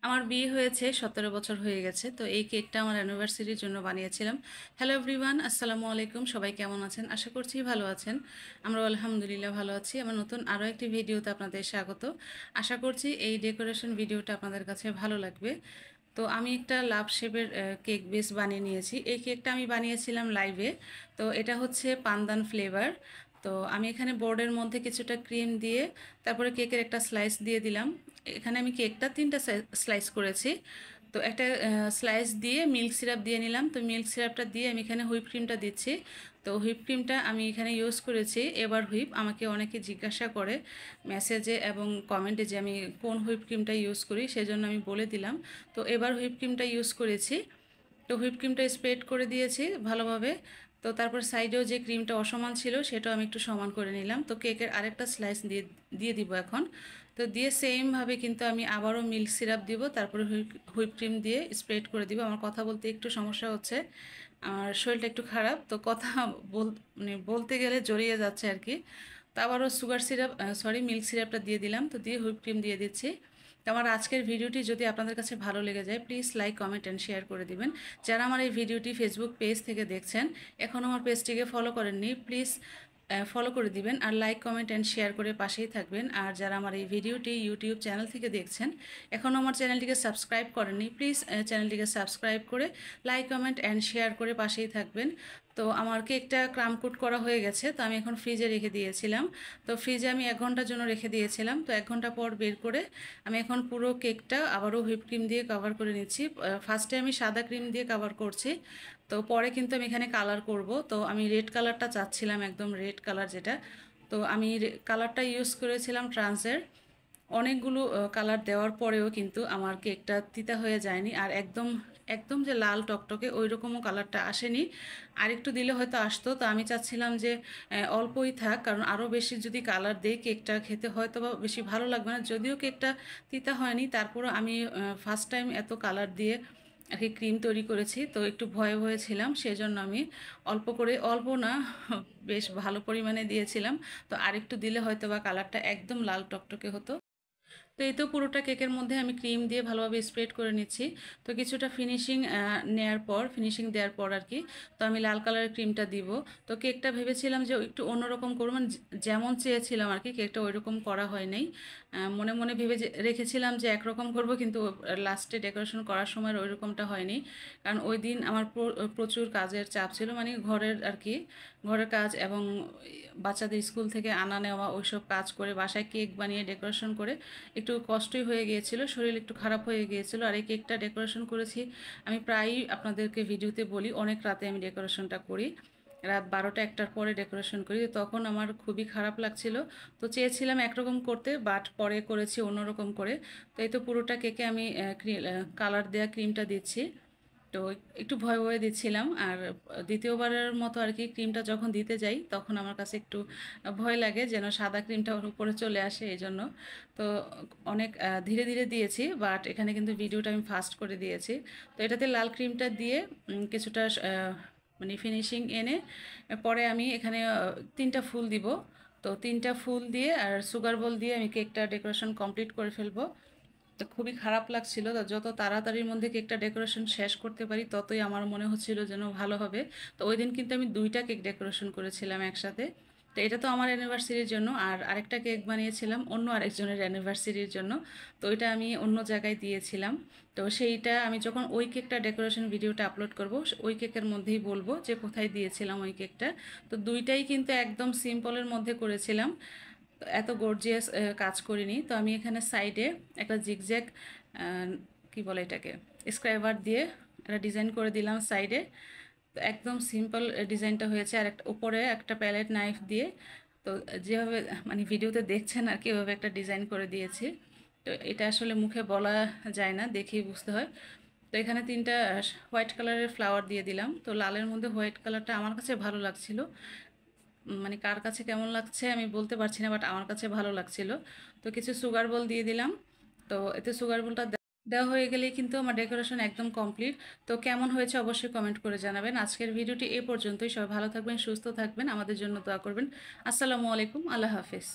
আমার বিয়ে হয়েছে 17 বছর হয়ে গেছে। তো এই কেকটা আমার অ্যানিভার্সারির জন্য বানিয়েছিলাম। হ্যালো এভরিওয়ান, আসসালামু আলাইকুম। সবাই কেমন আছেন? আশা করছি ভালো আছেন। আমরা আলহামদুলিল্লাহ ভালো আছি। আমার নতুন আরও একটি ভিডিওতে আপনাদের স্বাগত। আশা করছি এই ডেকোরেশন ভিডিওটা আপনাদের কাছে ভালো লাগবে। তো আমি একটা লাভ শেপের কেক বেস বানিয়ে নিয়েছি। এই কেকটা আমি বানিয়েছিলাম লাইভে। তো এটা হচ্ছে পান্দান ফ্লেভার। তো আমি এখানে বোর্ডের মধ্যে কিছুটা ক্রিম দিয়ে তারপরে কেকের একটা স্লাইস দিয়ে দিলাম। এখানে আমি কেকটা 3টা স্লাইস করেছি। তো একটা স্লাইস দিয়ে মিল্ক সিরাপ দিয়ে নিলাম। তো মিল্ক সিরাপটা দিয়ে আমি এখানে হুইপ ক্রিমটা দিচ্ছি। তো হুইপ ক্রিমটা আমি এখানে ইউজ করেছি এবার হুইপ। আমাকে অনেকে জিজ্ঞাসা করে মেসেজে এবং কমেন্টে যে আমি কোন হুইপ ক্রিমটা ইউজ করি, সেজন্য আমি বলে দিলাম। তো এবার হুইপ ক্রিমটা ইউজ করেছি। তো হুইপ ক্রিমটা স্প্রেড করে দিয়েছি ভালোভাবে। তো তারপর সাইডেও যে ক্রিমটা অসমান ছিল সেটাও আমি একটু সমান করে নিলাম। তো কেকের আরেকটা স্লাইস দিয়ে দিয়ে দিব এখন। তো দিয়ে সেমভাবে কিন্তু আমি আবারও মিল্ক সিরাপ দিব, তারপরে হুইপ ক্রিম দিয়ে স্প্রেড করে দিব। আমার কথা বলতে একটু সমস্যা হচ্ছে, আর শরীরটা একটু খারাপ, তো কথা বলতে গেলে জড়িয়ে যাচ্ছে আর কি। তো আবারও সুগার সিরাপ মিল্ক সিরাপটা দিয়ে দিলাম। তো দিয়ে হুইপ ক্রিম দিয়ে দিচ্ছি। তো আমার আজকের ভিডিওটি যদি আপনাদের কাছে ভালো লেগে যায়, please like, comment and share করে দিবেন। যারা আমার এই ভিডিওটি ফেসবুক পেজ থেকে দেখছেন, এখনও আমার পেজটিকে ফলো করেননি, প্লিজ ফলো করে দিবেন আর লাইক, কমেন্ট অ্যান্ড শেয়ার করে পাশেই থাকবেন। আর যারা আমার এই ভিডিওটি ইউটিউব চ্যানেল থেকে দেখছেন, এখনও আমার চ্যানেলটিকে সাবস্ক্রাইব করেননি, প্লিজ চ্যানেলটিকে সাবস্ক্রাইব করে লাইক, কমেন্ট অ্যান্ড শেয়ার করে পাশেই থাকবেন। তো আমার কেকটা ক্রামকুট করা হয়ে গেছে। তো আমি এখন ফ্রিজে রেখে দিয়েছিলাম। তো ফ্রিজে আমি 1 ঘন্টার জন্য রেখে দিয়েছিলাম। তো 1 ঘন্টা পর বের করে আমি এখন পুরো কেকটা আবারও হুইপ ক্রিম দিয়ে কভার করে নিচ্ছি। ফার্স্টে আমি সাদা ক্রিম দিয়ে কভার করছি। তো পরে কিন্তু আমি এখানে কালার করব। তো আমি রেড কালারটা চাচ্ছিলাম, একদম রেড কালার যেটা। তো আমি কালারটা ইউজ করেছিলাম ট্রান্সের। অনেকগুলো কালার দেওয়ার পরেও কিন্তু আমার কেকটা তিতা হয়ে যায়নি। আর একদম একদম যে লাল টকটকে ওই রকমও কালারটা আসেনি। আর একটু দিলে হয়তো আসতো। তো আমি চাচ্ছিলাম যে অল্পই থাক, কারণ আরও বেশি যদি কালার দিই কেকটা খেতে হয়তো বা বেশি ভালো লাগবে না। যদিও কেকটা তিতা হয়নি, তারপরও আমি ফার্স্ট টাইম এত কালার দিয়ে আর কি ক্রিম তৈরি করেছি। তো একটু ভয়ে ভয়ে ছিলাম, সেজন্য আমি অল্প করে, অল্প না বেশ ভালো পরিমাণে দিয়েছিলাম। তো আরেকটু দিলে হয়তো বা কালারটা একদম লাল টকটকে হতো। তো এই তো পুরোটা কেকের মধ্যে আমি ক্রিম দিয়ে ভালোভাবে স্প্রেড করে নিচ্ছি। তো কিছুটা ফিনিশিং দেওয়ার পর আর কি, তো আমি লাল কালারের ক্রিমটা দিব। তো কেকটা ভেবেছিলাম যে একটু অন্যরকম করবো, মানে যেমন চেয়েছিলাম আর কি, কেকটা ওই রকম করা হয় নাই। মনে মনে ভেবে রেখেছিলাম যে একরকম করব, কিন্তু লাস্টে ডেকোরেশন করার সময় ওই রকমটা হয়নি। কারণ ওই দিন আমার প্রচুর কাজের চাপ ছিল, মানে ঘরের আর কি, ঘরের কাজ এবং বাচ্চাদের স্কুল থেকে আনা নেওয়া ওইসব কাজ করে বাসায় কেক বানিয়ে ডেকোরেশন করে একটু কষ্টই হয়ে গিয়েছিল, শরীর একটু খারাপ হয়ে গিয়েছিল। আর এই কেকটা ডেকোরেশন করেছি আমি প্রায়ই আপনাদেরকে ভিডিওতে বলি, অনেক রাতে আমি ডেকোরেশনটা করি, রাত 12টা-1টার পরে ডেকোরেশন করি। তখন আমার খুবই খারাপ লাগছিল। তো চেয়েছিলাম একরকম করতে, বাট পরে করেছি অন্যরকম করে। তো এই তো পুরোটা কেকে আমি কালার দেওয়া ক্রিমটা দিচ্ছি। তো একটু ভয় ভয়ে দিচ্ছিলাম। আর দ্বিতীয়বারের মতো আর কি ক্রিমটা যখন দিতে যাই, তখন আমার কাছে একটু ভয় লাগে যেন সাদা ক্রিমটা ওর উপরে চলে আসে, এই জন্য। তো অনেক ধীরে ধীরে দিয়েছি, বাট এখানে কিন্তু ভিডিওটা আমি ফাস্ট করে দিয়েছি। তো এটাতে লাল ক্রিমটা দিয়ে কিছুটা মানে ফিনিশিং এনে পরে আমি এখানে 3টা ফুল দিব। তো 3টা ফুল দিয়ে আর সুগার বল দিয়ে আমি কেকটা ডেকোরেশন কমপ্লিট করে ফেলবো। তো খুবই খারাপ লাগছিল। তো যত তাড়াতাড়ির মধ্যে কেকটা ডেকোরেশন শেষ করতে পারি ততই আমার মনে হচ্ছিল যেন ভালো হবে। তো ওই দিন কিন্তু আমি 2টা কেক ডেকোরেশন করেছিলাম একসাথে। তো এটা তো আমার অ্যানিভার্সারির জন্য, আর আরেকটা কেক বানিয়েছিলাম অন্য আরেকজনের অ্যানিভার্সারির জন্য। তো ওইটা আমি অন্য জায়গায় দিয়েছিলাম। তো সেইটা আমি যখন ওই কেকটা ডেকোরেশন ভিডিওটা আপলোড করব, ওই কেকের মধ্যেই বলবো যে কোথায় দিয়েছিলাম ওই কেকটা। তো দুইটাই কিন্তু একদম সিম্পলের মধ্যে করেছিলাম, তো এত গর্জিয়াস কাজ করিনি। তো আমি এখানে সাইডে একটা জিগজ্যাগ কি বলে এটাকে, স্ক্রাইবার দিয়ে একটা ডিজাইন করে দিলাম সাইডে। তো একদম সিম্পল ডিজাইনটা হয়েছে। আর একটা উপরে একটা প্যালেট নাইফ দিয়ে, তো যেভাবে মানে ভিডিওতে দেখছেন আর কি, ওইভাবে একটা ডিজাইন করে দিয়েছি। তো এটা আসলে মুখে বলা যায় না, দেখেই বুঝতে হয়। তো এখানে 3টা হোয়াইট কালারের ফ্লাওয়ার দিয়ে দিলাম। তো লালের মধ্যে হোয়াইট কালারটা আমার কাছে ভালো লাগছিল, মানে কার কাছে কেমন লাগছে আমি বলতে পারছি না, বাট আমার কাছে ভালো লাগছিল। তো কিছু সুগার বল দিয়ে দিলাম। তো এতে সুগার বলটা দেওয়া হয়ে গেলেই কিন্তু আমার ডেকোরেশন একদম কমপ্লিট। তো কেমন হয়েছে অবশ্যই কমেন্ট করে জানাবেন। আজকের ভিডিওটি এই পর্যন্তই। সবাই ভালো থাকবেন, সুস্থ থাকবেন, আমাদের জন্য দোয়া করবেন। আসসালামু আলাইকুম, আল্লাহ হাফেজ।